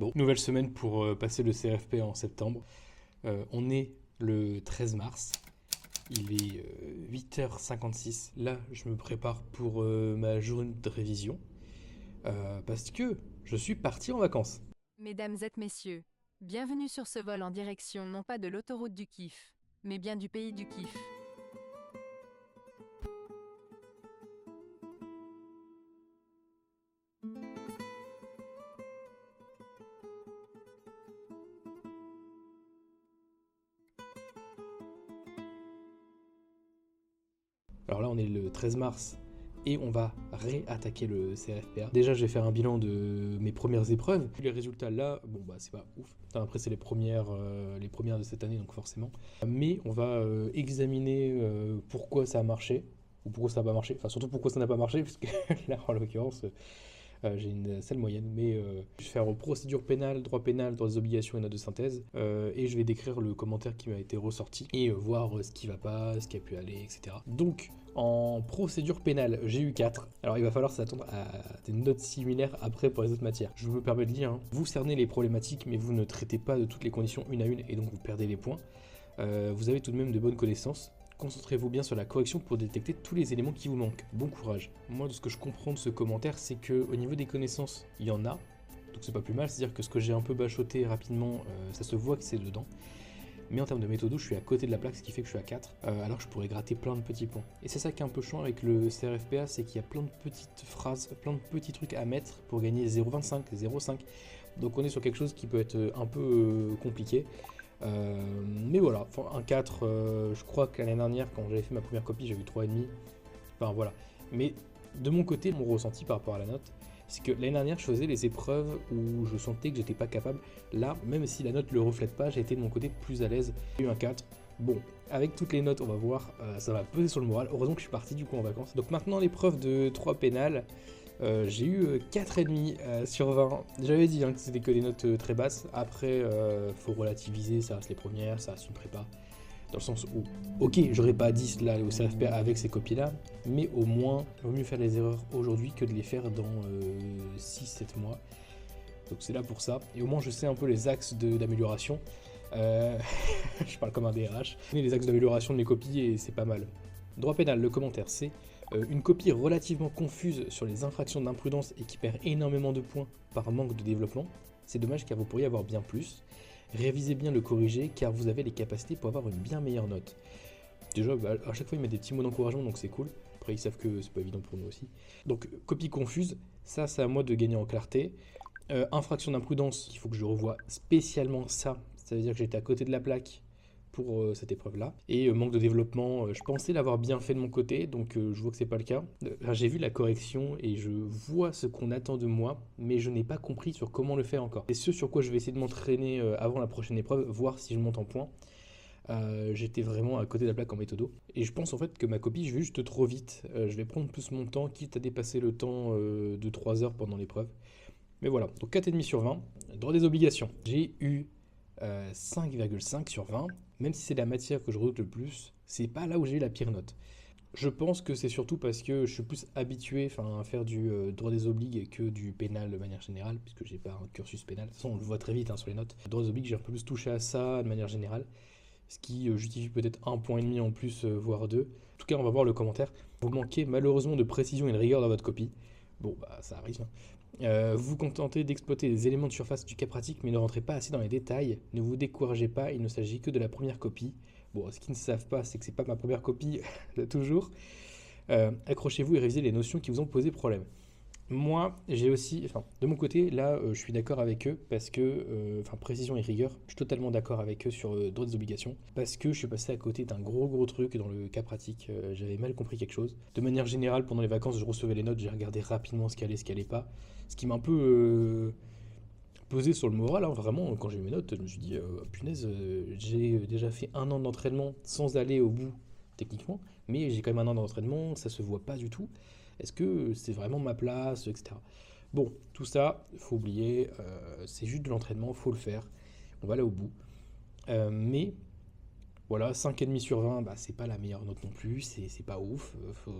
Bon, nouvelle semaine pour passer le CRFP en septembre. On est le 13 mars. Il est 8h56. Là, je me prépare pour ma journée de révision. Parce que je suis parti en vacances. Mesdames et messieurs, bienvenue sur ce vol en direction non pas de l'autoroute du kiff, mais bien du pays du kiff. Alors là, on est le 13 mars et on va réattaquer le CRFPA. Déjà, je vais faire un bilan de mes premières épreuves. Les résultats là, bon bah c'est pas ouf. Enfin, après, c'est les premières de cette année, donc forcément. Mais on va examiner pourquoi ça a marché ou pourquoi ça n'a pas marché. Enfin, surtout pourquoi ça n'a pas marché, puisque là, en l'occurrence, j'ai une sale moyenne, mais je vais faire procédure pénale, droit des obligations et notes de synthèse, et je vais décrire le commentaire qui m'a été ressorti et voir ce qui va pas, ce qui a pu aller, etc. Donc, en procédure pénale, j'ai eu 4. Alors, il va falloir s'attendre à des notes similaires après pour les autres matières. Je me permets de dire, hein, vous cernez les problématiques, mais vous ne traitez pas de toutes les conditions une à une, et donc vous perdez les points. Vous avez tout de même de bonnes connaissances. Concentrez-vous bien sur la correction pour détecter tous les éléments qui vous manquent. Bon courage. Moi, de ce que je comprends de ce commentaire, c'est que au niveau des connaissances, il y en a. Donc c'est pas plus mal, c'est-à-dire que ce que j'ai un peu bachoté rapidement, ça se voit que c'est dedans. Mais en termes de méthodo, je suis à côté de la plaque, ce qui fait que je suis à 4, alors que je pourrais gratter plein de petits points. Et c'est ça qui est un peu chiant avec le CRFPA, c'est qu'il y a plein de petites phrases, plein de petits trucs à mettre pour gagner 0,25, 0,5. Donc on est sur quelque chose qui peut être un peu compliqué. Mais voilà, un 4, je crois que l'année dernière, quand j'avais fait ma première copie, j'ai eu 3,5. Enfin voilà. Mais de mon côté, mon ressenti par rapport à la note, c'est que l'année dernière, je faisais les épreuves où je sentais que j'étais pas capable. Là, même si la note le reflète pas, j'ai été de mon côté plus à l'aise. J'ai eu un 4. Bon, avec toutes les notes, on va voir, ça va peser sur le moral. Heureusement que je suis parti du coup en vacances. Donc maintenant, l'épreuve de 3 pénales. J'ai eu 4,5 sur 20. J'avais dit hein, que c'était que des notes très basses. Après, faut relativiser, ça reste les premières, ça reste une prépa. Dans le sens où, ok, j'aurais pas 10 là au CRFP avec ces copies-là, mais au moins, il vaut mieux faire les erreurs aujourd'hui que de les faire dans 6-7 mois. Donc c'est là pour ça. Et au moins, je sais un peu les axes d'amélioration. Je parle comme un DRH. Je connais les axes d'amélioration de mes copies et c'est pas mal. Droit pénal, le commentaire, c'est une copie relativement confuse sur les infractions d'imprudence et qui perd énormément de points par manque de développement. C'est dommage car vous pourriez avoir bien plus. Révisez bien le corrigé car vous avez les capacités pour avoir une bien meilleure note. Déjà, bah, à chaque fois, il met des petits mots d'encouragement donc c'est cool. Après, ils savent que c'est pas évident pour nous aussi. Donc, copie confuse, ça, c'est à moi de gagner en clarté. Infraction d'imprudence, il faut que je revoie spécialement ça. Ça veut dire que j'étais à côté de la plaque pour cette épreuve-là. Et manque de développement, je pensais l'avoir bien fait de mon côté, donc je vois que c'est pas le cas. J'ai vu la correction et je vois ce qu'on attend de moi, mais je n'ai pas compris sur comment le faire encore. C'est ce sur quoi je vais essayer de m'entraîner avant la prochaine épreuve, voir si je monte en points. J'étais vraiment à côté de la plaque en méthodo. Et je pense en fait que ma copie, je vais juste trop vite. Je vais prendre plus mon temps, quitte à dépasser le temps de 3 heures pendant l'épreuve. Mais voilà, donc 4,5 sur 20. Droit des obligations. J'ai eu 5,5 sur 20. Même si c'est la matière que je redoute le plus, c'est pas là où j'ai eu la pire note. Je pense que c'est surtout parce que je suis plus habitué à faire du droit des obligues que du pénal de manière générale, puisque j'ai pas un cursus pénal. De toute façon, on le voit très vite sur les notes. Droit des obligues, j'ai un peu plus touché à ça de manière générale, ce qui justifie peut-être 1,5 point en plus, voire 2. En tout cas, on va voir le commentaire. Vous manquez malheureusement de précision et de rigueur dans votre copie. Bon, bah ça arrive. Hein. Vous vous contentez d'exploiter les éléments de surface du cas pratique, mais ne rentrez pas assez dans les détails. Ne vous découragez pas, il ne s'agit que de la première copie. Bon, ce qu'ils ne savent pas, c'est que c'est pas ma première copie de toujours. Accrochez-vous et révisez les notions qui vous ont posé problème. Moi, j'ai aussi, de mon côté, là, je suis d'accord avec eux parce que, précision et rigueur, je suis totalement d'accord avec eux sur droit des obligations parce que je suis passé à côté d'un gros truc dans le cas pratique. J'avais mal compris quelque chose. De manière générale, pendant les vacances, je recevais les notes, j'ai regardé rapidement ce qui allait pas, ce qui m'a un peu pesé sur le moral. Hein, vraiment, quand j'ai eu mes notes, je me suis dit, punaise, j'ai déjà fait un an d'entraînement sans aller au bout techniquement, mais j'ai quand même un an d'entraînement, ça se voit pas du tout. Est-ce que c'est vraiment ma place, etc. Bon, tout ça, faut oublier, c'est juste de l'entraînement, faut le faire, on va aller au bout. Mais voilà, 5,5 sur 20, bah, c'est pas la meilleure note non plus, c'est pas ouf,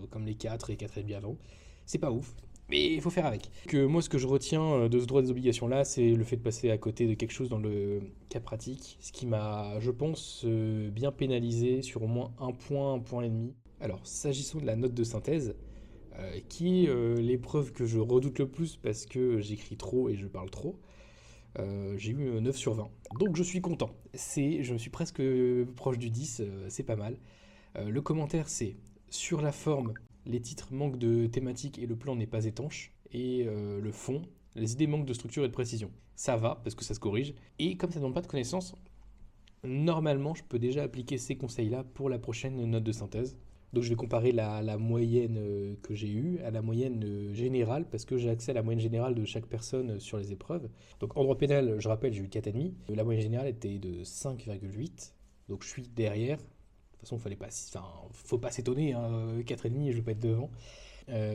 comme les 4 et 4,5 avant, c'est pas ouf. Mais il faut faire avec. Que moi, ce que je retiens de ce droit des obligations-là, c'est le fait de passer à côté de quelque chose dans le cas pratique, ce qui m'a, je pense, bien pénalisé sur au moins un point et demi. Alors, s'agissant de la note de synthèse, qui est l'épreuve que je redoute le plus parce que j'écris trop et je parle trop, j'ai eu 9 sur 20. Donc je suis content. Je me suis presque proche du 10, c'est pas mal. Le commentaire, c'est sur la forme, les titres manquent de thématique et le plan n'est pas étanche. Et le fond, les idées manquent de structure et de précision. Ça va, parce que ça se corrige. Et comme ça ne demande pas de connaissances, normalement, je peux déjà appliquer ces conseils-là pour la prochaine note de synthèse. Donc je vais comparer la moyenne que j'ai eue à la moyenne générale, parce que j'ai accès à la moyenne générale de chaque personne sur les épreuves. Donc en droit pénal, je rappelle, j'ai eu 4,5. La moyenne générale était de 5,8. Donc je suis derrière. De toute façon, faut pas s'étonner, hein, 4,5, je vais pas être devant.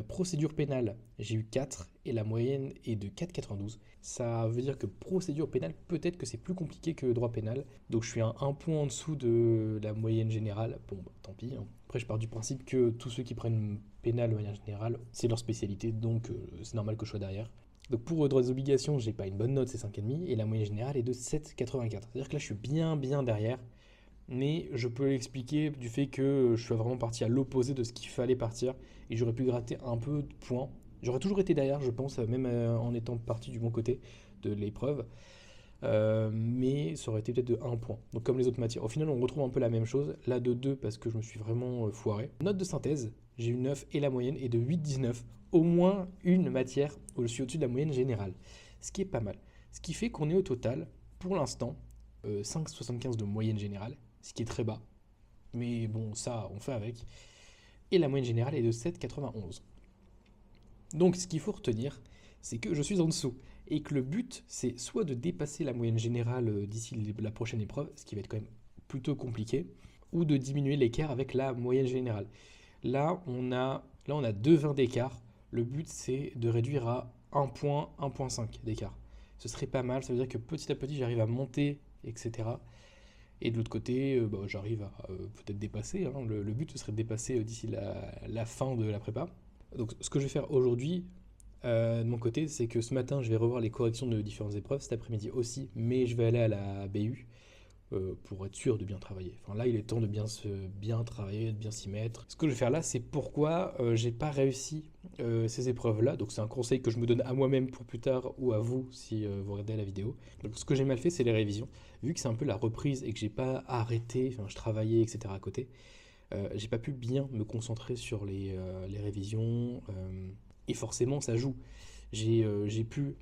Procédure pénale, j'ai eu 4 et la moyenne est de 4,92. Ça veut dire que procédure pénale, peut-être que c'est plus compliqué que droit pénal. Donc je suis un point en dessous de la moyenne générale. Bon, bah, tant pis, hein. Après, je pars du principe que tous ceux qui prennent pénal de manière générale, c'est leur spécialité, donc c'est normal que je sois derrière. Donc pour droits des obligations, j'ai pas une bonne note, c'est 5,5, et la moyenne générale est de 7,84. C'est-à-dire que là, je suis bien derrière. Mais je peux l'expliquer du fait que je suis vraiment parti à l'opposé de ce qu'il fallait partir et j'aurais pu gratter un peu de points. J'aurais toujours été derrière, je pense, même en étant parti du bon côté de l'épreuve. Mais ça aurait été peut-être de 1 point. Donc comme les autres matières. Au final, on retrouve un peu la même chose. Là de 2 parce que je me suis vraiment foiré. Note de synthèse, j'ai eu 9 et la moyenne est de 8,19. Au moins une matière où je suis au-dessus de la moyenne générale. Ce qui est pas mal. Ce qui fait qu'on est au total, pour l'instant, 5,75 de moyenne générale, ce qui est très bas. Mais bon, ça, on fait avec. Et la moyenne générale est de 7,91. Donc ce qu'il faut retenir, c'est que je suis en dessous. Et que le but, c'est soit de dépasser la moyenne générale d'ici la prochaine épreuve, ce qui va être quand même plutôt compliqué, ou de diminuer l'écart avec la moyenne générale. Là, on a 2,20 d'écart. Le but, c'est de réduire à 1 point, 1,5 d'écart. Ce serait pas mal, ça veut dire que petit à petit, j'arrive à monter, etc. Et de l'autre côté, bah, j'arrive à peut-être dépasser, hein. Le but, ce serait de dépasser d'ici la fin de la prépa. Donc, ce que je vais faire aujourd'hui, de mon côté, c'est que ce matin, je vais revoir les corrections de différentes épreuves, cet après-midi aussi, mais je vais aller à la BU pour être sûr de bien travailler. Enfin, là, il est temps de bien travailler, de bien s'y mettre. Ce que je vais faire là, c'est pourquoi j'ai pas réussi ces épreuves-là. Donc, c'est un conseil que je me donne à moi-même pour plus tard ou à vous si vous regardez la vidéo. Donc, ce que j'ai mal fait, c'est les révisions. Vu que c'est un peu la reprise et que j'ai pas arrêté, enfin, je travaillais, etc. à côté, j'ai pas pu bien me concentrer sur les révisions. Et forcément, ça joue. J'ai pu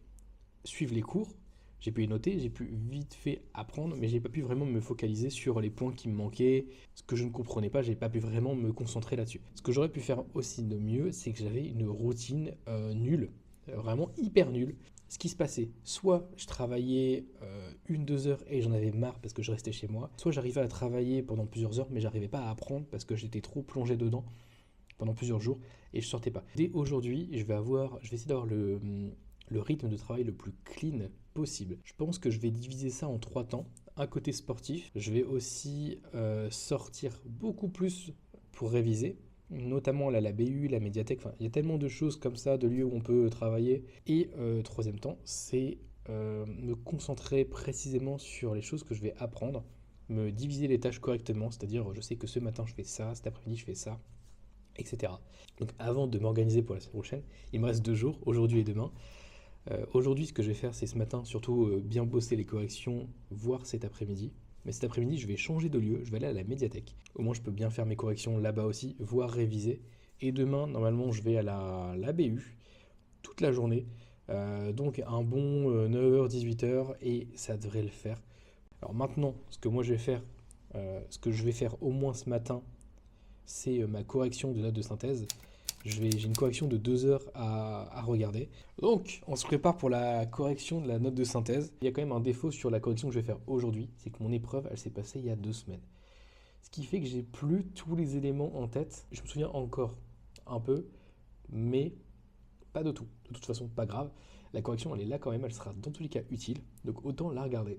suivre les cours, j'ai pu les noter, j'ai pu vite fait apprendre, mais j'ai pas pu vraiment me focaliser sur les points qui me manquaient, ce que je ne comprenais pas, j'ai pas pu vraiment me concentrer là-dessus. Ce que j'aurais pu faire aussi de mieux, c'est que j'avais une routine nulle, vraiment hyper nulle. Ce qui se passait, soit je travaillais 1-2 heures et j'en avais marre parce que je restais chez moi, soit j'arrivais à travailler pendant plusieurs heures mais j'arrivais pas à apprendre parce que j'étais trop plongé dedans pendant plusieurs jours et je sortais pas. Dès aujourd'hui, je vais essayer d'avoir le rythme de travail le plus clean possible. Je pense que je vais diviser ça en 3 temps. Un côté sportif, je vais aussi sortir beaucoup plus pour réviser, notamment là, la BU, la médiathèque, enfin, il y a tellement de choses comme ça, de lieux où on peut travailler. Et troisième temps, c'est me concentrer précisément sur les choses que je vais apprendre, me diviser les tâches correctement, c'est-à-dire je sais que ce matin je fais ça, cet après-midi je fais ça, etc. Donc avant de m'organiser pour la semaine prochaine, il me reste 2 jours, aujourd'hui et demain. Aujourd'hui, ce que je vais faire, c'est ce matin surtout bien bosser les corrections, voire cet après-midi. Mais cet après-midi, je vais changer de lieu, je vais aller à la médiathèque. Au moins, je peux bien faire mes corrections là-bas aussi, voire réviser. Et demain, normalement, je vais à la BU toute la journée. Donc un bon 9h, 18h, et ça devrait le faire. Alors maintenant, ce que moi je vais faire, ce que je vais faire au moins ce matin, c'est ma correction de notes de synthèse. J'ai une correction de 2 heures à regarder. Donc, on se prépare pour la correction de la note de synthèse. Il y a quand même un défaut sur la correction que je vais faire aujourd'hui, c'est que mon épreuve, elle s'est passée il y a 2 semaines. Ce qui fait que j'ai plus tous les éléments en tête. Je me souviens encore un peu, mais pas de tout. De toute façon, pas grave. La correction, elle est là quand même, elle sera dans tous les cas utile. Donc autant la regarder.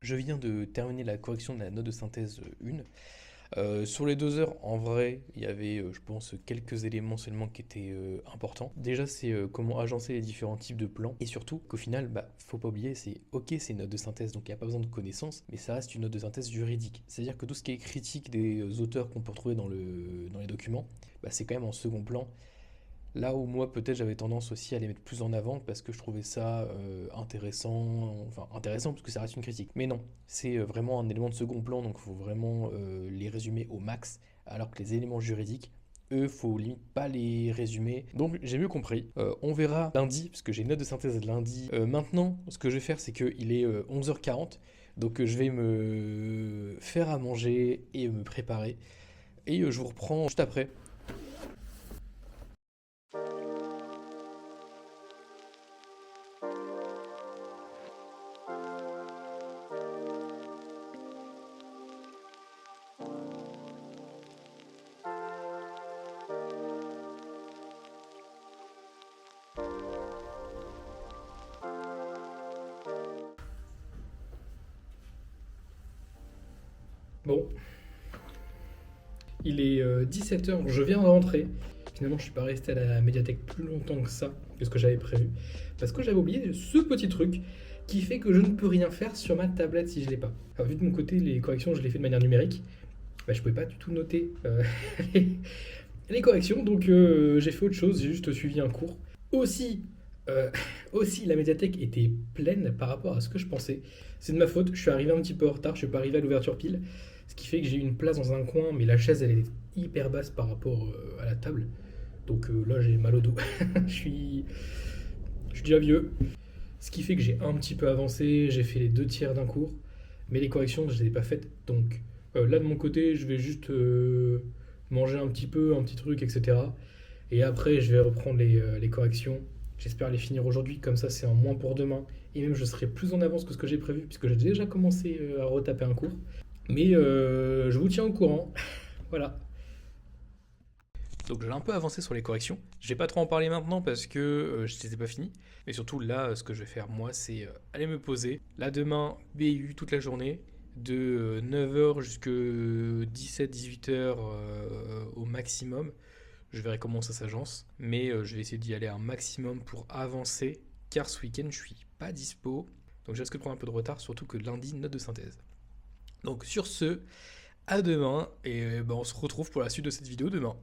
Je viens de terminer la correction de la note de synthèse 1. Sur les 2 heures, en vrai, il y avait, je pense, quelques éléments seulement qui étaient importants. Déjà, c'est comment agencer les différents types de plans. Et surtout, qu'au final, faut pas oublier, c'est ok, c'est une note de synthèse, donc il n'y a pas besoin de connaissances, mais ça reste une note de synthèse juridique. C'est-à-dire que tout ce qui est critique des auteurs qu'on peut retrouver dans les documents, c'est quand même en second plan. Là où moi peut-être j'avais tendance aussi à les mettre plus en avant parce que je trouvais ça intéressant, enfin intéressant parce que ça reste une critique. Mais non, c'est vraiment un élément de second plan, donc il faut vraiment les résumer au max, alors que les éléments juridiques, eux, faut limite pas les résumer. Donc j'ai mieux compris. On verra lundi, parce que j'ai une note de synthèse lundi. Maintenant, ce que je vais faire, c'est qu'il est 11h40, donc je vais me faire à manger et me préparer. Et je vous reprends juste après. Bon, il est 17h, je viens de rentrer. Finalement, je suis pas resté à la médiathèque plus longtemps que ça, que ce que j'avais prévu. Parce que j'avais oublié ce petit truc qui fait que je ne peux rien faire sur ma tablette si je l'ai pas. Alors, vu de mon côté, les corrections, je les fais de manière numérique. Je pouvais pas du tout noter les, les corrections, donc j'ai fait autre chose, j'ai juste suivi un cours. Aussi, euh, aussi, la médiathèque était pleine par rapport à ce que je pensais. C'est de ma faute, je suis arrivé un petit peu en retard, je suis pas arrivé à l'ouverture pile, ce qui fait que j'ai eu une place dans un coin, mais la chaise elle est hyper basse par rapport à la table. Donc là j'ai mal au dos. je, suis, je suis déjà vieux. Ce qui fait que j'ai un petit peu avancé, j'ai fait les 2 tiers d'un cours, mais les corrections je les ai pas faites. Donc là de mon côté je vais juste manger un petit peu, un petit truc, etc. Et après, je vais reprendre les corrections. J'espère les finir aujourd'hui, comme ça c'est en moins pour demain. Et même je serai plus en avance que ce que j'ai prévu, puisque j'ai déjà commencé à retaper un cours. Mais je vous tiens au courant. Voilà. Donc j'ai un peu avancé sur les corrections. Je vais pas trop en parler maintenant parce que je ne les ai pas finis. Mais surtout là, ce que je vais faire moi, c'est aller me poser. Là demain, BU toute la journée, de 9h jusqu'à 17-18h au maximum. Je verrai comment ça s'agence, mais je vais essayer d'y aller un maximum pour avancer, car ce week-end je suis pas dispo, donc je risque de prendre un peu de retard, surtout que lundi, note de synthèse. Donc sur ce, à demain, et on se retrouve pour la suite de cette vidéo demain.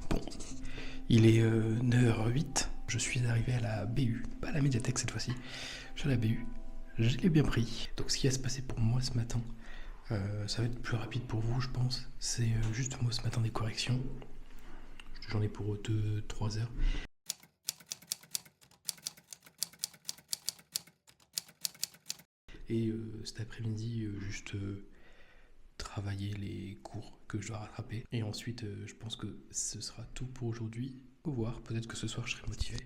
Bon, il est 9h08, je suis arrivé à la BU, pas à la médiathèque cette fois-ci, je suis à la BU, je l'ai bien pris. Donc ce qui va se passer pour moi ce matin, ça va être plus rapide pour vous je pense, c'est juste moi ce matin des corrections, j'en ai pour 2-3 heures. Et cet après-midi, juste travailler les cours que je dois rattraper. Et ensuite, je pense que ce sera tout pour aujourd'hui. Au revoir, peut-être que ce soir je serai motivé.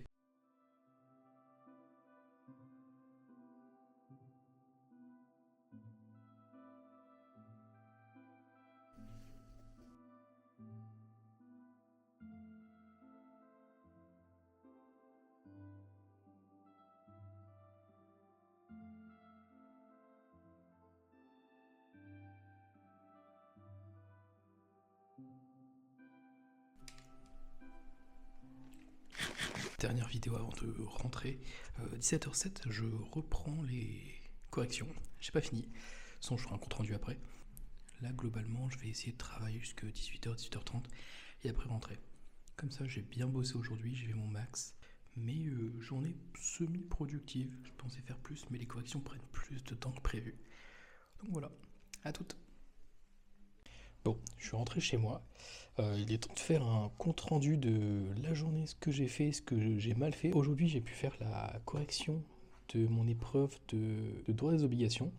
Dernière vidéo avant de rentrer. 17h07, je reprends les corrections. J'ai pas fini. Sinon, je ferai un compte rendu après. Là, globalement, je vais essayer de travailler jusqu'à 18h, 18h30 et après rentrer. Comme ça, j'ai bien bossé aujourd'hui, j'ai fait mon max. Mais journée semi-productive. Je pensais faire plus, mais les corrections prennent plus de temps que prévu. Donc voilà, à toutes. Bon, je suis rentré chez moi. Il est temps de faire un compte rendu de la journée, ce que j'ai fait, ce que j'ai mal fait. Aujourd'hui, j'ai pu faire la correction de mon épreuve de droit des obligations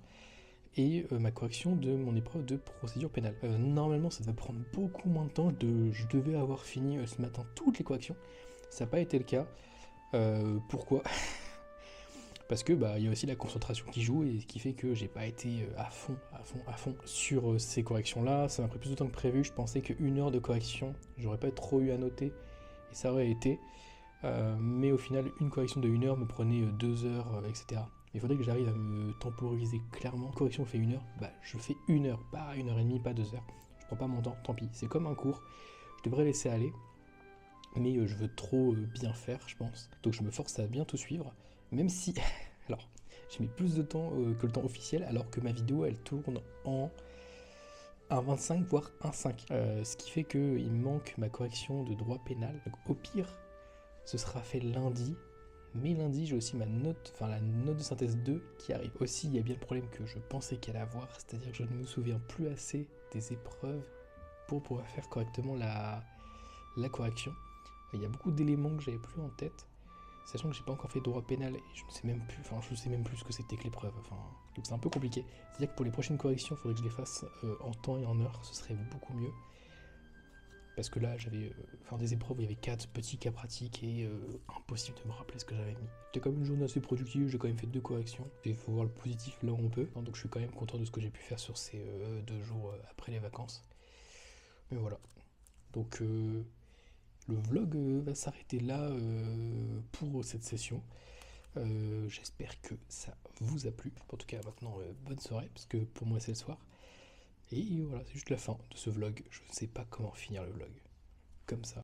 et ma correction de mon épreuve de procédure pénale. Normalement, ça devait prendre beaucoup moins de temps. Je devais avoir fini ce matin toutes les corrections. Ça n'a pas été le cas. Pourquoi? Parce que il y a aussi la concentration qui joue et ce qui fait que j'ai pas été à fond sur ces corrections-là. Ça m'a pris plus de temps que prévu. Je pensais qu'une heure de correction, j'aurais pas trop eu à noter et ça aurait été. Mais au final, une correction de 1 heure me prenait 2 heures, etc. Il faudrait que j'arrive à me temporiser clairement. Correction fait 1 heure, je fais 1 heure, pas 1 heure et demie, pas 2 heures. Je prends pas mon temps, tant pis. C'est comme un cours. Je devrais laisser aller, mais je veux trop bien faire, je pense. Donc je me force à bien tout suivre, même si, alors, j'ai mis plus de temps que le temps officiel, alors que ma vidéo, elle tourne en 1,25 voire 1,5. Ce qui fait qu'il me manque ma correction de droit pénal. Donc au pire, ce sera fait lundi. Mais lundi, j'ai aussi ma note, la note de synthèse 2 qui arrive. Aussi, il y a bien le problème que je pensais qu'elle allait avoir, c'est-à-dire que je ne me souviens plus assez des épreuves pour pouvoir faire correctement la correction. Il y a beaucoup d'éléments que j'avais plus en tête, sachant que j'ai pas encore fait droit pénal et je ne sais même plus, ce que c'était que l'épreuve. Donc c'est un peu compliqué. C'est-à-dire que pour les prochaines corrections, il faudrait que je les fasse en temps et en heure, ce serait beaucoup mieux. Parce que là, j'avais des épreuves où il y avait 4 petits cas pratiques et impossible de me rappeler ce que j'avais mis. C'était quand même une journée assez productive, j'ai quand même fait 2 corrections. Il faut voir le positif là où on peut. Donc je suis quand même content de ce que j'ai pu faire sur ces 2 jours après les vacances. Mais voilà. Donc le vlog va s'arrêter là pour cette session. J'espère que ça vous a plu. En tout cas, maintenant, bonne soirée, parce que pour moi, c'est le soir. Et voilà, c'est juste la fin de ce vlog. Je ne sais pas comment finir le vlog. Comme ça.